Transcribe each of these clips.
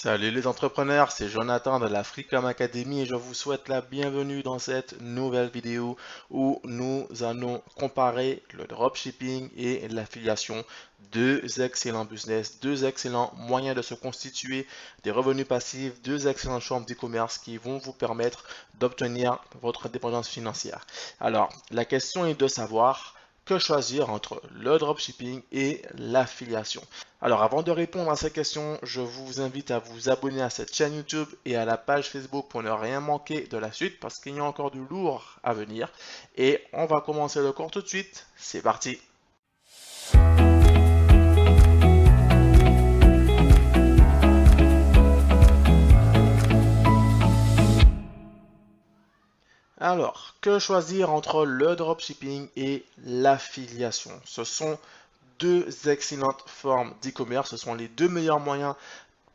Salut les entrepreneurs, c'est Jonathan de la Freecom Academy et je vous souhaite la bienvenue dans cette nouvelle vidéo où nous allons comparer le dropshipping et l'affiliation. Deux excellents business, deux excellents moyens de se constituer des revenus passifs, deux excellentes formes d'e-commerce qui vont vous permettre d'obtenir votre indépendance financière. Alors, la question est de savoir que choisir entre le dropshipping et l'affiliation. Alors avant de répondre à ces questions, je vous invite à vous abonner à cette chaîne YouTube et à la page Facebook pour ne rien manquer de la suite parce qu'il y a encore du lourd à venir. Et on va commencer le cours tout de suite. C'est parti! Alors, que choisir entre le dropshipping et l'affiliation? Ce sont deux excellentes formes d'e-commerce. Ce sont les deux meilleurs moyens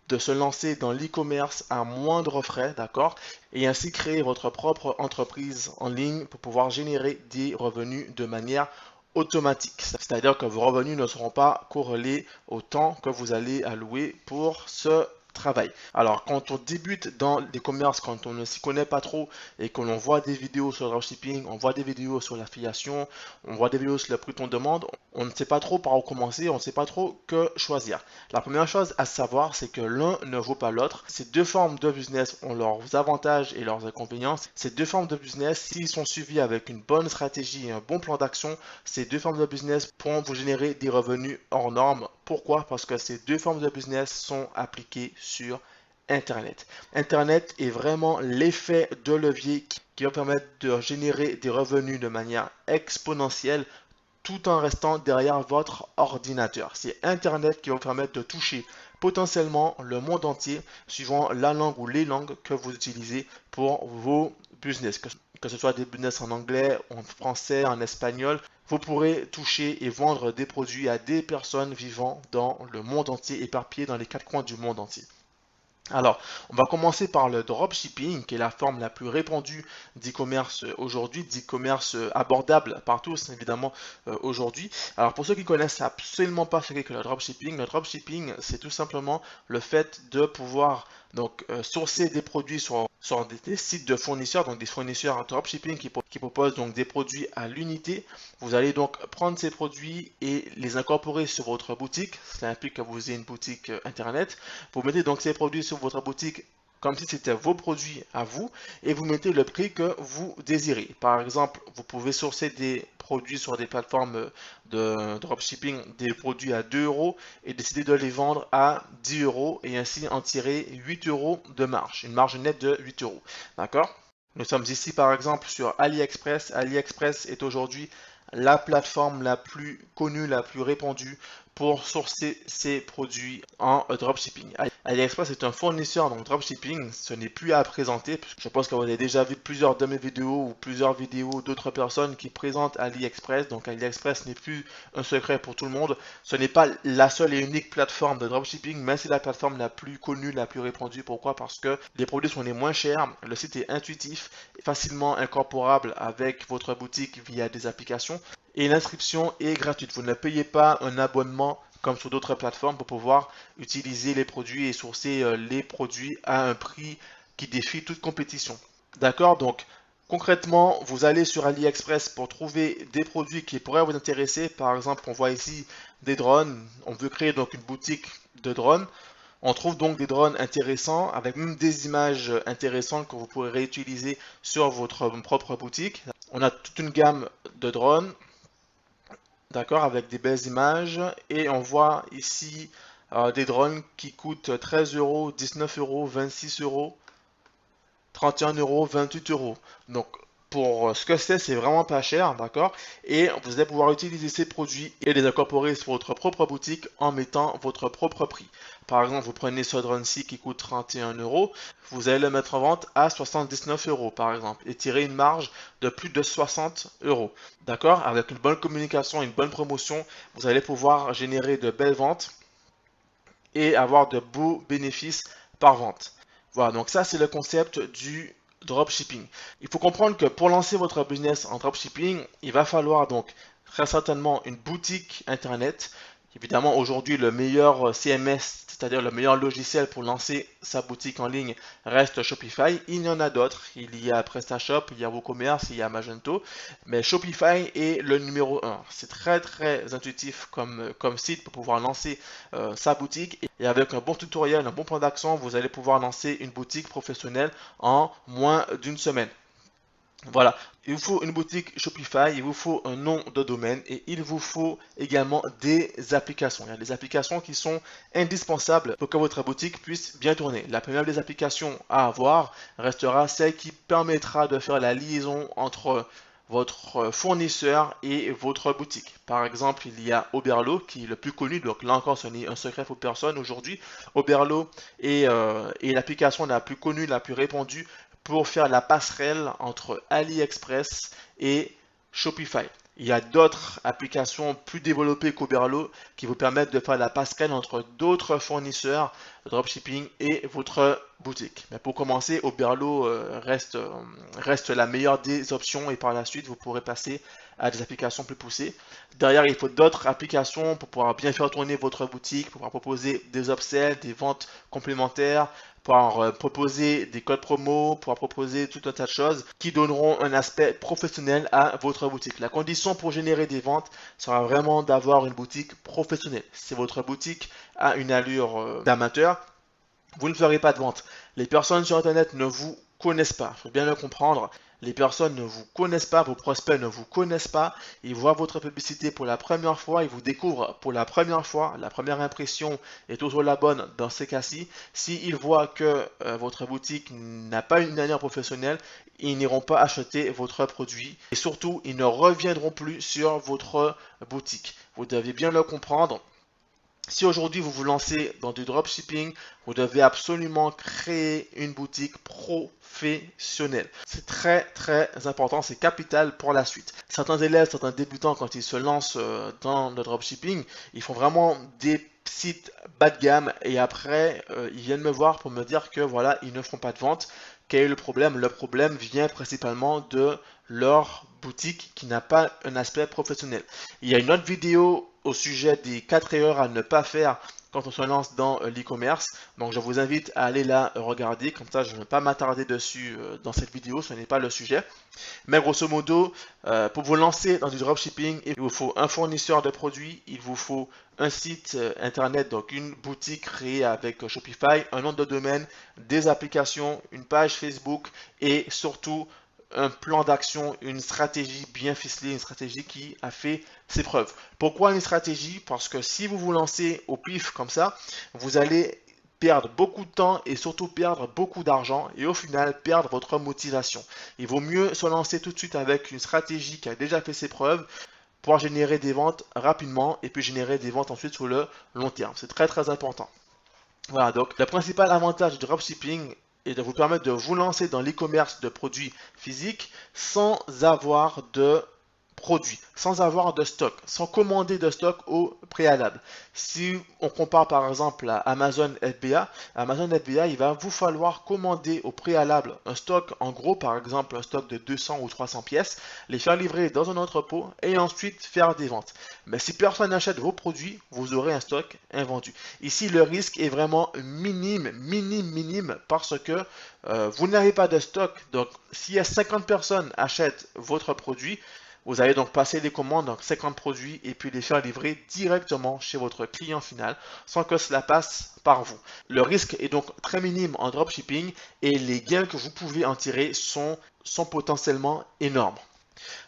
de se lancer dans l'e-commerce à moindre frais, d'accord? Et ainsi créer votre propre entreprise en ligne pour pouvoir générer des revenus de manière automatique. C'est-à-dire que vos revenus ne seront pas corrélés au temps que vous allez allouer pour ce travail. Alors, quand on débute dans les commerces, quand on ne s'y connaît pas trop et que l'on voit des vidéos sur le dropshipping, on voit des vidéos sur l'affiliation, on voit des vidéos sur le prix qu'on demande, on ne sait pas trop par où commencer, on ne sait pas trop que choisir. La première chose à savoir, c'est que l'un ne vaut pas l'autre. Ces deux formes de business ont leurs avantages et leurs inconvénients. Ces deux formes de business, s'ils sont suivis avec une bonne stratégie et un bon plan d'action, ces deux formes de business pourront vous générer des revenus hors normes. Pourquoi? Parce que ces deux formes de business sont appliquées sur Internet. Internet est vraiment l'effet de levier qui va permettre de générer des revenus de manière exponentielle tout en restant derrière votre ordinateur. C'est Internet qui va vous permettre de toucher potentiellement le monde entier suivant la langue ou les langues que vous utilisez pour vos business. Que ce soit des business en anglais, en français, en espagnol, vous pourrez toucher et vendre des produits à des personnes vivant dans le monde entier, éparpillées dans les quatre coins du monde entier. Alors, on va commencer par le dropshipping, qui est la forme la plus répandue d'e-commerce aujourd'hui, d'e-commerce abordable par tous, évidemment, aujourd'hui. Alors, pour ceux qui connaissent absolument pas ce qu'est que le dropshipping, c'est tout simplement le fait de pouvoir sourcer des produits sur des sites de fournisseurs, donc des fournisseurs dropshipping qui proposent donc des produits à l'unité. Vous allez donc prendre ces produits et les incorporer sur votre boutique. Cela implique que vous ayez une boutique internet. Vous mettez donc ces produits sur votre boutique comme si c'était vos produits à vous et vous mettez le prix que vous désirez. Par exemple, vous pouvez sourcer des produits sur des plateformes de dropshipping, des produits à 2 euros et décider de les vendre à 10 euros et ainsi en tirer 8 euros de marge, une marge nette de 8 euros. D'accord? Nous sommes ici par exemple sur AliExpress. AliExpress est aujourd'hui la plateforme la plus connue, la plus répandue pour sourcer ses produits en dropshipping. AliExpress est un fournisseur donc dropshipping, ce n'est plus à présenter. Je pense que vous avez déjà vu plusieurs de mes vidéos ou plusieurs vidéos d'autres personnes qui présentent AliExpress. Donc AliExpress n'est plus un secret pour tout le monde. Ce n'est pas la seule et unique plateforme de dropshipping, mais c'est la plateforme la plus connue, la plus répandue. Pourquoi? Parce que les produits sont les moins chers, le site est intuitif, facilement incorporable avec votre boutique via des applications et l'inscription est gratuite. Vous ne payez pas un abonnement comme sur d'autres plateformes pour pouvoir utiliser les produits et sourcer les produits à un prix qui défie toute compétition. D'accord? Donc concrètement, vous allez sur AliExpress pour trouver des produits qui pourraient vous intéresser. Par exemple, on voit ici des drones. On veut créer donc une boutique de drones. On trouve donc des drones intéressants avec même des images intéressantes que vous pourrez réutiliser sur votre propre boutique. On a toute une gamme de drones, d'accord, avec des belles images et on voit ici des drones qui coûtent 13 euros, 19 euros, 26 euros, 31 euros, 28 euros. Donc pour ce que c'est vraiment pas cher, d'accord? Et vous allez pouvoir utiliser ces produits et les incorporer sur votre propre boutique en mettant votre propre prix. Par exemple, vous prenez ce drone-ci qui coûte 31 euros, vous allez le mettre en vente à 79 euros par exemple et tirer une marge de plus de 60 euros. D'accord? Avec une bonne communication, une bonne promotion, vous allez pouvoir générer de belles ventes et avoir de beaux bénéfices par vente. Voilà, donc ça c'est le concept du dropshipping. Il faut comprendre que pour lancer votre business en dropshipping, il va falloir donc très certainement une boutique internet. Évidemment, aujourd'hui, le meilleur CMS, c'est-à-dire le meilleur logiciel pour lancer sa boutique en ligne, reste Shopify. Il y en a d'autres. Il y a PrestaShop, il y a WooCommerce, il y a Magento. Mais Shopify est le numéro un. C'est très, très intuitif comme site pour pouvoir lancer sa boutique. Et avec un bon tutoriel, un bon plan d'action, vous allez pouvoir lancer une boutique professionnelle en moins d'une semaine. Voilà, il vous faut une boutique Shopify, il vous faut un nom de domaine et il vous faut également des applications. Il y a des applications qui sont indispensables pour que votre boutique puisse bien tourner. La première des applications à avoir restera celle qui permettra de faire la liaison entre votre fournisseur et votre boutique. Par exemple, il y a Oberlo qui est le plus connu, donc là encore ce n'est un secret pour personne aujourd'hui. Oberlo est l'application la plus connue, la plus répandue pour faire la passerelle entre AliExpress et Shopify. Il y a d'autres applications plus développées qu'Oberlo qui vous permettent de faire la passerelle entre d'autres fournisseurs de dropshipping et votre boutique. Mais pour commencer, Oberlo reste la meilleure des options et par la suite, vous pourrez passer à des applications plus poussées. Derrière, il faut d'autres applications pour pouvoir bien faire tourner votre boutique, pour pouvoir proposer des upsells, des ventes complémentaires, pour proposer des codes promo, pour proposer tout un tas de choses qui donneront un aspect professionnel à votre boutique. La condition pour générer des ventes sera vraiment d'avoir une boutique professionnelle. Si votre boutique a une allure d'amateur, vous ne ferez pas de vente. Les personnes sur Internet ne vous connaissent pas. Il faut bien le comprendre. Les personnes ne vous connaissent pas, vos prospects ne vous connaissent pas. Ils voient votre publicité pour la première fois, ils vous découvrent pour la première fois. La première impression est toujours la bonne dans ces cas-ci. S'ils voient que votre boutique n'a pas une manière professionnelle, ils n'iront pas acheter votre produit. Et surtout, ils ne reviendront plus sur votre boutique. Vous devez bien le comprendre. Si aujourd'hui vous vous lancez dans du dropshipping, vous devez absolument créer une boutique professionnelle. C'est très très important, c'est capital pour la suite. Certains élèves, certains débutants, quand ils se lancent dans le dropshipping, ils font vraiment des sites bas de gamme et après ils viennent me voir pour me dire que voilà, ils ne font pas de vente. Quel est le problème? Le problème vient principalement de leur boutique qui n'a pas un aspect professionnel. Il y a une autre vidéo au sujet des 4 erreurs à ne pas faire quand on se lance dans l'e-commerce. Donc je vous invite à aller la regarder, comme ça je ne vais pas m'attarder dessus dans cette vidéo, ce n'est pas le sujet. Mais grosso modo, pour vous lancer dans du dropshipping, il vous faut un fournisseur de produits, il vous faut un site internet, donc une boutique créée avec Shopify, un nom de domaine, des applications, une page Facebook et surtout un plan d'action, une stratégie bien ficelée, une stratégie qui a fait ses preuves. Pourquoi une stratégie? Parce que si vous vous lancez au pif comme ça, vous allez perdre beaucoup de temps et surtout perdre beaucoup d'argent et au final perdre votre motivation. Il vaut mieux se lancer tout de suite avec une stratégie qui a déjà fait ses preuves pour générer des ventes rapidement et puis générer des ventes ensuite sur le long terme. C'est très très important. Voilà, donc le principal avantage du dropshipping est de vous permettre de vous lancer dans l'e-commerce de produits physiques sans avoir de produits, sans avoir de stock, sans commander de stock au préalable. Si on compare par exemple à Amazon FBA, il va vous falloir commander au préalable un stock, en gros par exemple un stock de 200 ou 300 pièces, les faire livrer dans un entrepôt et ensuite faire des ventes. Mais si personne n'achète vos produits, vous aurez un stock invendu. Ici, le risque est vraiment minime parce que vous n'avez pas de stock. Donc, s'il y a 50 personnes achètent votre produit, vous allez donc passer les commandes, donc 50 produits, et puis les faire livrer directement chez votre client final, sans que cela passe par vous. Le risque est donc très minime en dropshipping et les gains que vous pouvez en tirer sont potentiellement énormes.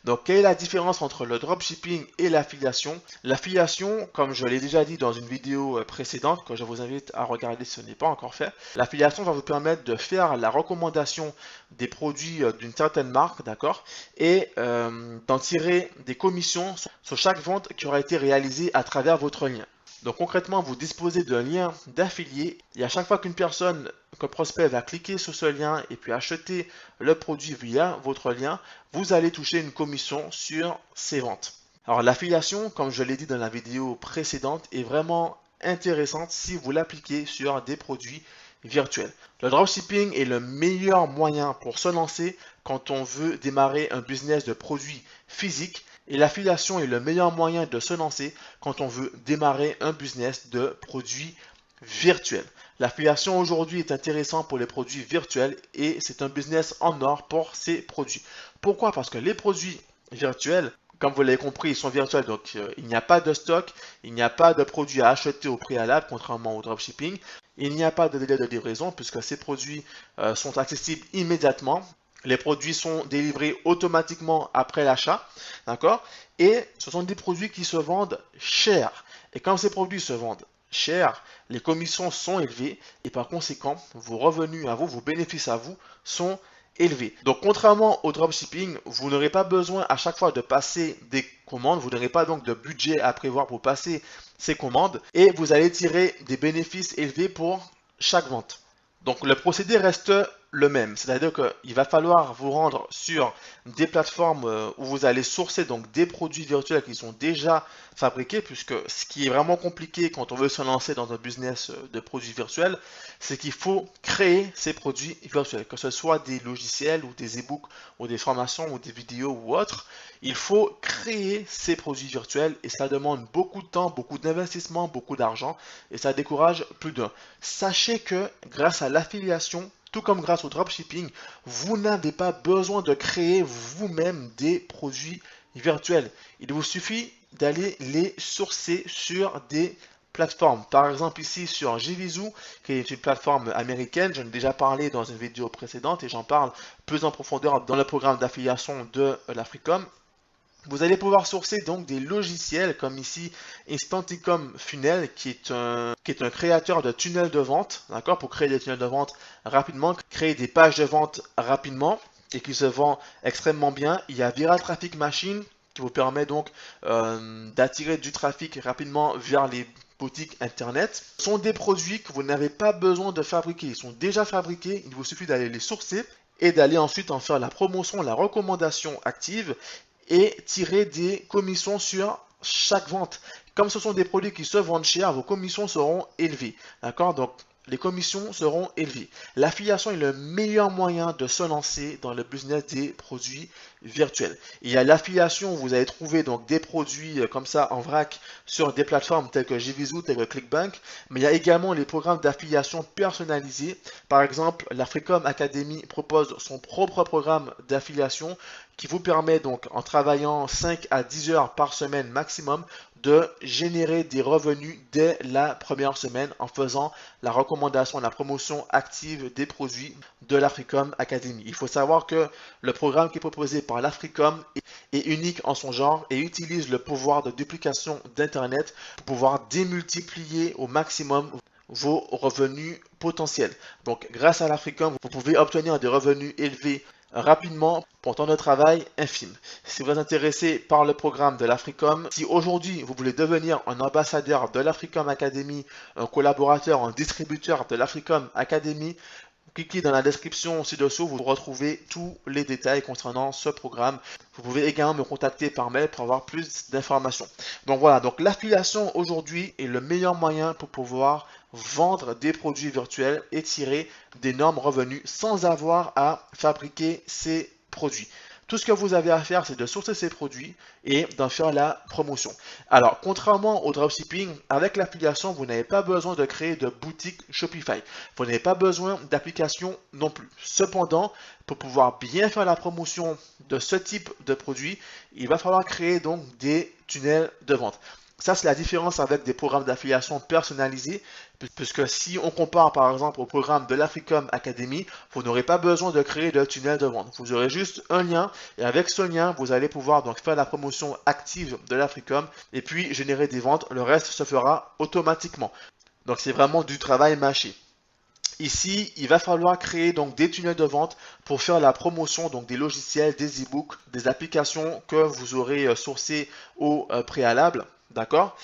Donc, quelle est la différence entre le dropshipping et l'affiliation? L'affiliation, comme je l'ai déjà dit dans une vidéo précédente, que je vous invite à regarder si ce n'est pas encore fait, l'affiliation va vous permettre de faire la recommandation des produits d'une certaine marque, d'accord, et d'en tirer des commissions sur chaque vente qui aura été réalisée à travers votre lien. Donc concrètement, vous disposez d'un lien d'affilié et à chaque fois qu'une personne, qu'un prospect va cliquer sur ce lien et puis acheter le produit via votre lien, vous allez toucher une commission sur ces ventes. Alors l'affiliation, comme je l'ai dit dans la vidéo précédente, est vraiment intéressante si vous l'appliquez sur des produits virtuels. Le dropshipping est le meilleur moyen pour se lancer quand on veut démarrer un business de produits physiques. Et l'affiliation est le meilleur moyen de se lancer quand on veut démarrer un business de produits virtuels. L'affiliation aujourd'hui est intéressant pour les produits virtuels et c'est un business en or pour ces produits. Pourquoi? Parce que les produits virtuels, comme vous l'avez compris, ils sont virtuels, donc il n'y a pas de stock, il n'y a pas de produits à acheter au préalable, contrairement au dropshipping. Il n'y a pas de délai de livraison puisque ces produits sont accessibles immédiatement. Les produits sont délivrés automatiquement après l'achat, d'accord? Et ce sont des produits qui se vendent cher. Et quand ces produits se vendent cher, les commissions sont élevées et par conséquent, vos revenus à vous, vos bénéfices à vous sont élevés. Donc, contrairement au dropshipping, vous n'aurez pas besoin à chaque fois de passer des commandes. Vous n'aurez pas donc de budget à prévoir pour passer ces commandes et vous allez tirer des bénéfices élevés pour chaque vente. Donc, le procédé reste le même, c'est-à-dire qu'il va falloir vous rendre sur des plateformes où vous allez sourcer donc des produits virtuels qui sont déjà fabriqués, puisque ce qui est vraiment compliqué quand on veut se lancer dans un business de produits virtuels, c'est qu'il faut créer ces produits virtuels, que ce soit des logiciels ou des e-books ou des formations ou des vidéos ou autres. Il faut créer ces produits virtuels et ça demande beaucoup de temps, beaucoup d'investissement, beaucoup d'argent et ça décourage plus d'un. Sachez que grâce à l'affiliation, tout comme grâce au dropshipping, vous n'avez pas besoin de créer vous-même des produits virtuels. Il vous suffit d'aller les sourcer sur des plateformes. Par exemple ici sur JVZoo, qui est une plateforme américaine, j'en ai déjà parlé dans une vidéo précédente et j'en parle plus en profondeur dans le programme d'affiliation de l'Africom. Vous allez pouvoir sourcer donc des logiciels comme ici Instanticom Funnel qui est un créateur de tunnels de vente, d'accord, pour créer des tunnels de vente rapidement, créer des pages de vente rapidement et qui se vend extrêmement bien. Il y a Viral Traffic Machine qui vous permet donc d'attirer du trafic rapidement vers les boutiques internet. Ce sont des produits que vous n'avez pas besoin de fabriquer, ils sont déjà fabriqués, il vous suffit d'aller les sourcer et d'aller ensuite en faire la promotion, la recommandation active et tirer des commissions sur chaque vente. Comme ce sont des produits qui se vendent cher, vos commissions seront élevées. D'accord? Donc, les commissions seront élevées. L'affiliation est le meilleur moyen de se lancer dans le business des produits virtuels. Il y a l'affiliation où vous allez trouver donc des produits comme ça en vrac sur des plateformes telles que JVZoo, telles que ClickBank, mais il y a également les programmes d'affiliation personnalisés. Par exemple, l'Africom Academy propose son propre programme d'affiliation qui vous permet donc en travaillant 5 à 10 heures par semaine maximum de générer des revenus dès la première semaine en faisant la recommandation, la promotion active des produits de l'Africom Academy. Il faut savoir que le programme qui est proposé par l'Africom est unique en son genre et utilise le pouvoir de duplication d'Internet pour pouvoir démultiplier au maximum vos revenus potentiels. Donc grâce à l'Africom, vous pouvez obtenir des revenus élevés rapidement pour un temps de travail infime. Si vous êtes intéressé par le programme de l'Africom, si aujourd'hui vous voulez devenir un ambassadeur de l'Africom Academy, un collaborateur, un distributeur de l'Africom Academy, cliquez dans la description ci-dessous, vous retrouvez tous les détails concernant ce programme. Vous pouvez également me contacter par mail pour avoir plus d'informations. Donc voilà, donc l'affiliation aujourd'hui est le meilleur moyen pour pouvoir vendre des produits virtuels et tirer d'énormes revenus sans avoir à fabriquer ces produits. Tout ce que vous avez à faire, c'est de sourcer ces produits et d'en faire la promotion. Alors, contrairement au dropshipping, avec l'affiliation, vous n'avez pas besoin de créer de boutique Shopify. Vous n'avez pas besoin d'application non plus. Cependant, pour pouvoir bien faire la promotion de ce type de produit, il va falloir créer donc des tunnels de vente. Ça, c'est la différence avec des programmes d'affiliation personnalisés, puisque si on compare par exemple au programme de l'Africom Academy, vous n'aurez pas besoin de créer de tunnel de vente. Vous aurez juste un lien et avec ce lien, vous allez pouvoir donc faire la promotion active de l'Africom et puis générer des ventes. Le reste se fera automatiquement. Donc, c'est vraiment du travail mâché. Ici, il va falloir créer donc des tunnels de vente pour faire la promotion donc des logiciels, des e-books, des applications que vous aurez sourcées au préalable, d'accord?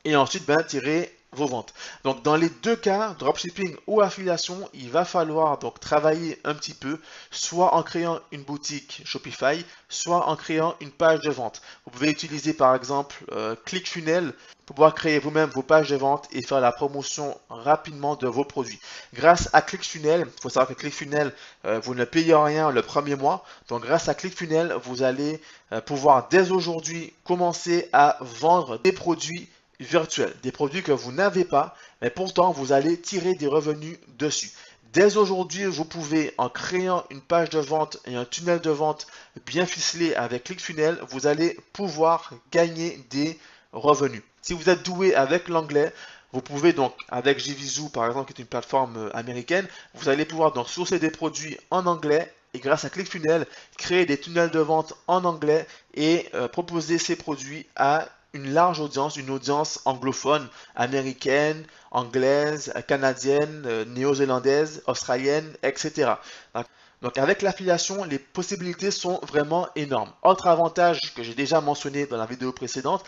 Et ensuite, tirer vos ventes. Donc dans les deux cas, dropshipping ou affiliation, il va falloir donc travailler un petit peu, soit en créant une boutique Shopify, soit en créant une page de vente. Vous pouvez utiliser par exemple ClickFunnels pour pouvoir créer vous-même vos pages de vente et faire la promotion rapidement de vos produits. Grâce à ClickFunnels, il faut savoir que ClickFunnels, vous ne payez rien le premier mois. Donc grâce à ClickFunnels, vous allez pouvoir dès aujourd'hui commencer à vendre des produits virtuels, des produits que vous n'avez pas, mais pourtant vous allez tirer des revenus dessus. Dès aujourd'hui, vous pouvez, en créant une page de vente et un tunnel de vente bien ficelé avec ClickFunnels, vous allez pouvoir gagner des revenus. Si vous êtes doué avec l'anglais, vous pouvez donc, avec JVZoo par exemple, qui est une plateforme américaine, vous allez pouvoir donc sourcer des produits en anglais et grâce à ClickFunnels, créer des tunnels de vente en anglais et proposer ces produits à une large audience, une audience anglophone, américaine, anglaise, canadienne, néo-zélandaise, australienne, etc. Donc avec l'affiliation, les possibilités sont vraiment énormes. Autre avantage que j'ai déjà mentionné dans la vidéo précédente,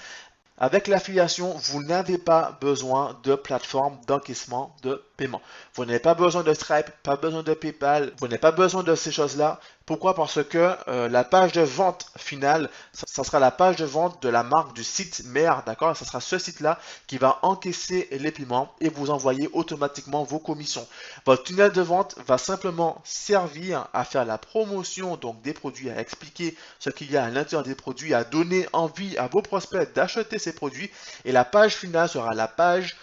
avec l'affiliation, vous n'avez pas besoin de plateforme d'encaissement de paiement. Vous n'avez pas besoin de Stripe, pas besoin de PayPal, vous n'avez pas besoin de ces choses-là. Pourquoi? Parce que la page de vente finale, ça sera la page de vente de la marque du site mère, d'accord? Ce sera ce site-là qui va encaisser les paiements et vous envoyer automatiquement vos commissions. Votre tunnel de vente va simplement servir à faire la promotion donc des produits, à expliquer ce qu'il y a à l'intérieur des produits, à donner envie à vos prospects d'acheter ces produits. Et la page finale sera la page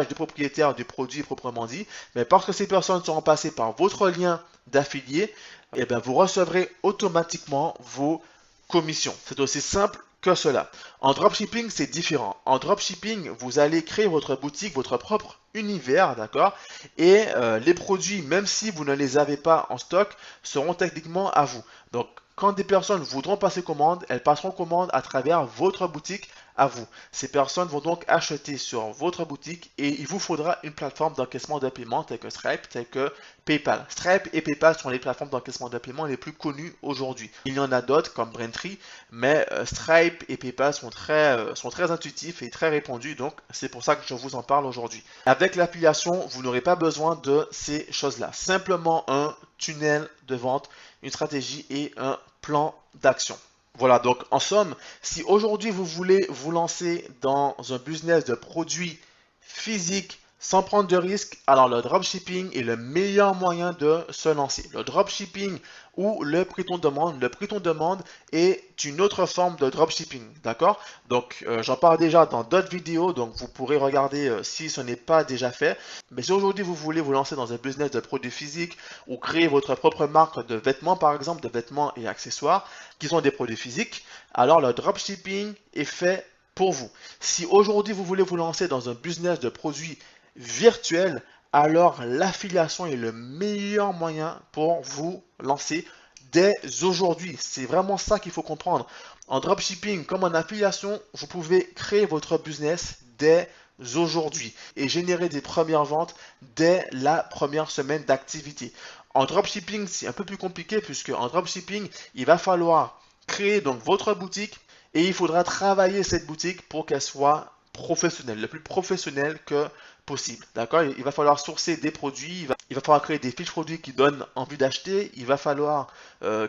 du propriétaire du produit proprement dit, mais parce que ces personnes seront passées par votre lien d'affilié, eh bien, vous recevrez automatiquement vos commissions. C'est aussi simple que cela. En dropshipping, c'est différent. En dropshipping, vous allez créer votre boutique, votre propre univers, d'accord? Et les produits, même si vous ne les avez pas en stock, seront techniquement à vous. Donc, quand des personnes voudront passer commande, elles passeront commande à travers votre boutique à vous. Ces personnes vont donc acheter sur votre boutique et il vous faudra une plateforme d'encaissement de paiement telle que Stripe, telle que PayPal. Stripe et PayPal sont les plateformes d'encaissement de paiement les plus connues aujourd'hui. Il y en a d'autres comme Braintree, mais Stripe et PayPal sont très intuitifs et très répandus, donc c'est pour ça que je vous en parle aujourd'hui. Avec l'affiliation, vous n'aurez pas besoin de ces choses-là. Simplement un tunnel de vente, une stratégie et un plan d'action. Voilà, donc en somme, si aujourd'hui vous voulez vous lancer dans un business de produits physiques sans prendre de risques, alors le dropshipping est le meilleur moyen de se lancer. Le dropshipping ou le prix ton demande. Le prix ton demande est une autre forme de dropshipping, d'accord? Donc j'en parle déjà dans d'autres vidéos, donc vous pourrez regarder si ce n'est pas déjà fait. Mais si aujourd'hui vous voulez vous lancer dans un business de produits physiques ou créer votre propre marque de vêtements par exemple, de vêtements et accessoires qui sont des produits physiques, alors le dropshipping est fait pour vous. Si aujourd'hui vous voulez vous lancer dans un business de produits virtuels, alors l'affiliation est le meilleur moyen pour vous lancer dès aujourd'hui. C'est vraiment ça qu'il faut comprendre. En dropshipping comme en affiliation, vous pouvez créer votre business dès aujourd'hui et générer des premières ventes dès la première semaine d'activité. En dropshipping, c'est un peu plus compliqué puisque en dropshipping, il va falloir créer donc votre boutique et il faudra travailler cette boutique pour qu'elle soit professionnelle, le plus professionnelle que possible. D'accord? Il va falloir sourcer des produits, il va falloir créer des fiches produits qui donnent envie d'acheter, il va falloir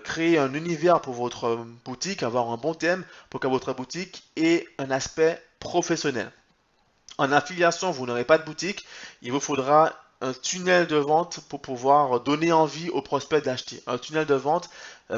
créer un univers pour votre boutique, avoir un bon thème pour que votre boutique ait un aspect professionnel. En affiliation, vous n'aurez pas de boutique, il vous faudra un tunnel de vente pour pouvoir donner envie aux prospects d'acheter. Un tunnel de vente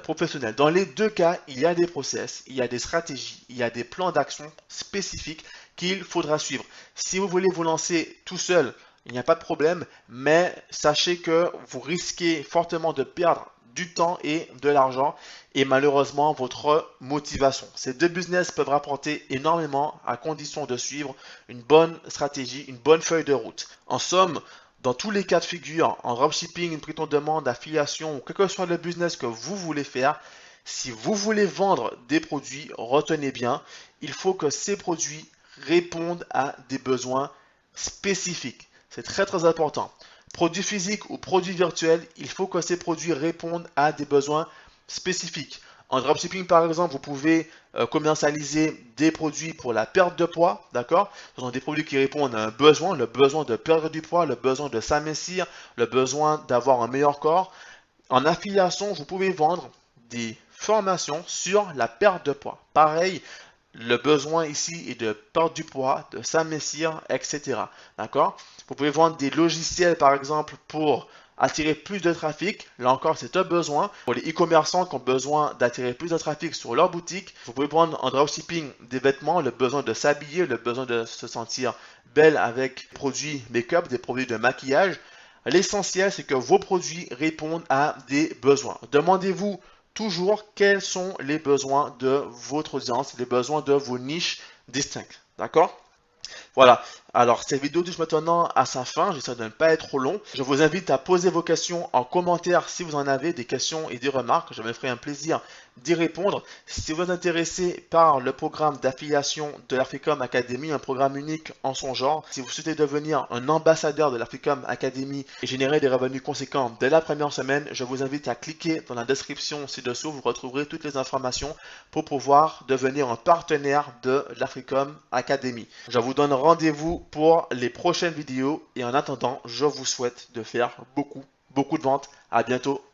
professionnel. Dans les deux cas, il y a des process, il y a des stratégies, il y a des plans d'action spécifiques qu'il faudra suivre. Si vous voulez vous lancer tout seul, il n'y a pas de problème, mais sachez que vous risquez fortement de perdre du temps et de l'argent et malheureusement votre motivation. Ces deux business peuvent rapporter énormément à condition de suivre une bonne stratégie, une bonne feuille de route. En somme, dans tous les cas de figure, en dropshipping, une prix ton demande, affiliation ou quel que soit le business que vous voulez faire, si vous voulez vendre des produits, retenez bien, il faut que ces produits répondent à des besoins spécifiques. C'est très important. Produits physiques ou produits virtuels, il faut que ces produits répondent à des besoins spécifiques. En dropshipping, par exemple, vous pouvez commercialiser des produits pour la perte de poids, d'accord? Ce sont des produits qui répondent à un besoin, le besoin de perdre du poids, le besoin de s'amincir, le besoin d'avoir un meilleur corps. En affiliation, vous pouvez vendre des formations sur la perte de poids. Pareil, le besoin ici est de perdre du poids, de s'amincir, etc. D'accord? Vous pouvez vendre des logiciels, par exemple, pour attirer plus de trafic. Là encore, c'est un besoin. Pour les e-commerçants qui ont besoin d'attirer plus de trafic sur leur boutique, vous pouvez vendre en dropshipping des vêtements, le besoin de s'habiller, le besoin de se sentir belle avec des produits make-up, des produits de maquillage. L'essentiel, c'est que vos produits répondent à des besoins. Demandez-vous toujours quels sont les besoins de votre audience, les besoins de vos niches distinctes. D'accord? Voilà, alors cette vidéo touche maintenant à sa fin, j'essaie de ne pas être trop long. Je vous invite à poser vos questions en commentaire si vous en avez des questions et des remarques, je me ferai un plaisir d'y répondre. Si vous êtes intéressé par le programme d'affiliation de l'Africom Academy, un programme unique en son genre, si vous souhaitez devenir un ambassadeur de l'Africom Academy et générer des revenus conséquents dès la première semaine, je vous invite à cliquer dans la description ci-dessous, vous retrouverez toutes les informations pour pouvoir devenir un partenaire de l'Africom Academy. Je vous donne rendez-vous pour les prochaines vidéos et en attendant, je vous souhaite de faire beaucoup de ventes. À bientôt.